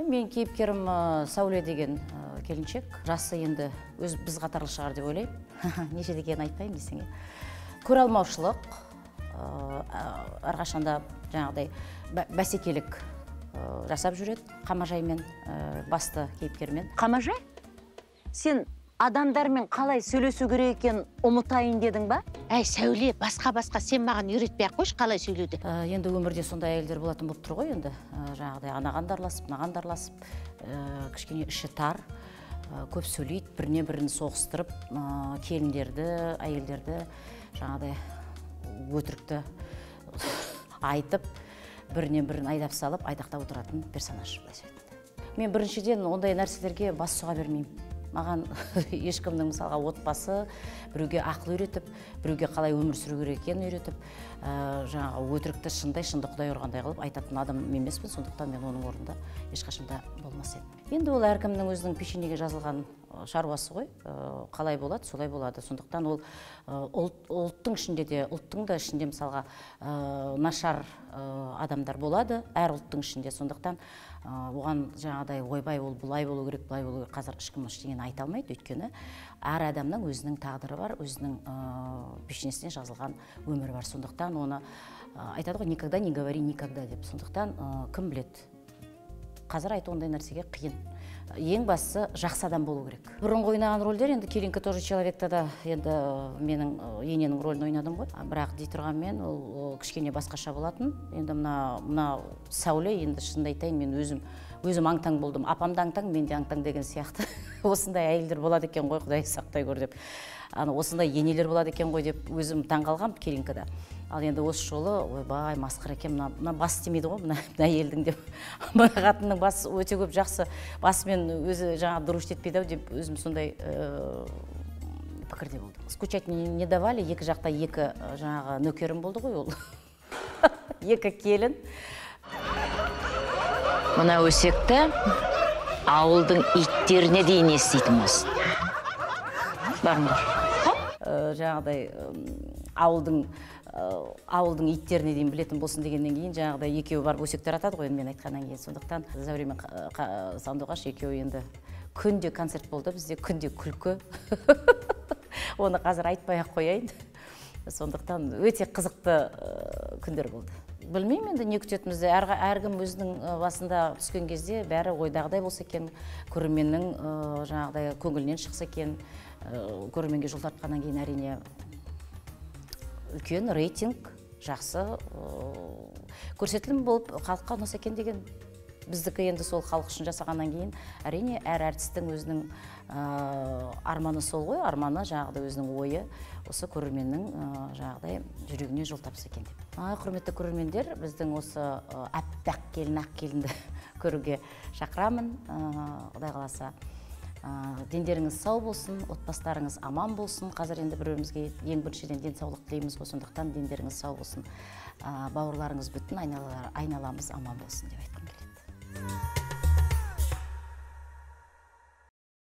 Мен кейіпкерім Сәуле деген келіншек. Жасы енді біз қатарлы шығар деп ойлаймын. Нешеде екенін айтпаймын десеңе. Көре алмаушылық, әрқашанда жаңағыдай бәсекелік жасап жүреді. Қамажаймен басты кейіпкермен. Қамажай? Сен адамдармен қалай сөйлесу керек екен ұмытайын дедің ба? Әй, Сәуле, басқа сен маған үйретпей-ақ қойшы қалай сөйлеуді. Енді өмірде сондай әйелдер болатын болып тұр ғой енді. Жаңағыдай анағандарласып, нағандарласып, кішкене іші тар, көп сөйлейді, біріне-бірін соғыстырып, келіндерді, әйелдерді жаңағыдай өтірікті айтып, біріне-бірін айдап салып, айдақтап отыратын персонаж. Мен біріншіден ондай нәрселерге бас сұға бермеймін. Маған ешкімнің мысалға отбасы, біреуге ақыл үйретіп, біреуге қалай өмір сүру керек екенін үйретіп, жаңағы өтірікті шындай, шынды Құдай ұрғандай қылып айтатын адам емеспін, сондықтан мен оның орнында ешқашанда болмас едім. Енді ол әркімнің өзінің пешенеге жазылған шаруасы ғой, қалай болады, солай болады. Сондықтан ол ұлттың ішінде де, ұлттың да ішінде мысалға нашар адамдар болады, әр ұлттың ішінде. Сондықтан оған жаңағыдай ойбай ол бұлай болу керек, бұлай болу керек, қазір ешкім ештеңені айта алмайды, өйткені әр адамның өзінің тағдыры бар, өзінің пешенесіне жазылған өмірі бар. Сондықтан оны айтады ғой, никогда не говори никогда деп. Сондықтан кім біледі? Қазір айту ондай нәрсеге қиын. Ең бастысы жақсы адам болу керек. Бұрынғы ойнаған рөлдер, енді Келинка тоже человекта да енді менің ененің рөлін ойнадым ғой. Бірақ дей тұрғанмен ол кішкене басқаша болатын. Енді мына Сәуле, енді шынымды айтайын, мен өзім аң-таң болдым. Апам да аң-таң, мен де аң-таң деген сияқты. Осындай әйелдер болады екен ғой, Құдай сақтай көр деп. Осындай енелер болады екен ғой деп өзім таңғалғам Келинкада. Ал енді осы жолы, ойбай, масқара екен, мына бас істемейді ғой, мына әйелдің деп. Мына қатынның басы өте көп жақсы, басымен өзі жаңа дұрыс етпейді деп өзім сондай пікірде болды. Скучать не давали, екі жақта екі жаңағы нөкерім болды ғой ол. Екі келін. Мына өсекті ауылдың иттеріне дейін еститін осы. Барыңдар. Жаңағыдай ауылдың иттеріне дейін білетін болсын дегеннен кейін жаңағыдай екеуі барып өсектер атады ғой мен айтқаннан кейін. Сондықтан Зәуре мен Сандуғаш екеуі енді күнде концерт болды, бізде күнде күлкі. Оны қазір айтпай-ақ қояйын. Сондықтан өте қызықты күндер болды. Білмеймін енді не күтетімізді, әркім өзінің басында түскен кезде бәрі ойдағыдай болса екен, көрерменнің жаңағыдай көңілінен шықса екен, көрерменге жол тартқаннан кейін әрине үлкен рейтинг, жақсы көрсетілім болып халыққа ұнаса екен деген. Біздікі енді сол халық үшін жасағаннан кейін әрине әр әртістің өзінің арманы сол ғой, арманы жаңағыдай өзінің ойы осы көрерменнің жаңағыдай жүрегіне жол тапса екен деп. Құрметті көрермендер, біздің осы әппақ келін, ақ келінді көруге шақырамын. Құдай қаласа дендеріңіз сау болсын, отбасыларыңыз аман болсын. Қазір енді бір-бірімізге ең біріншіден денсаулық тілейміз ғой, сондықтан дендеріңіз сау болсын, бауырларыңыз бүтін, айналамыз аман болсын деп айтқым келеді.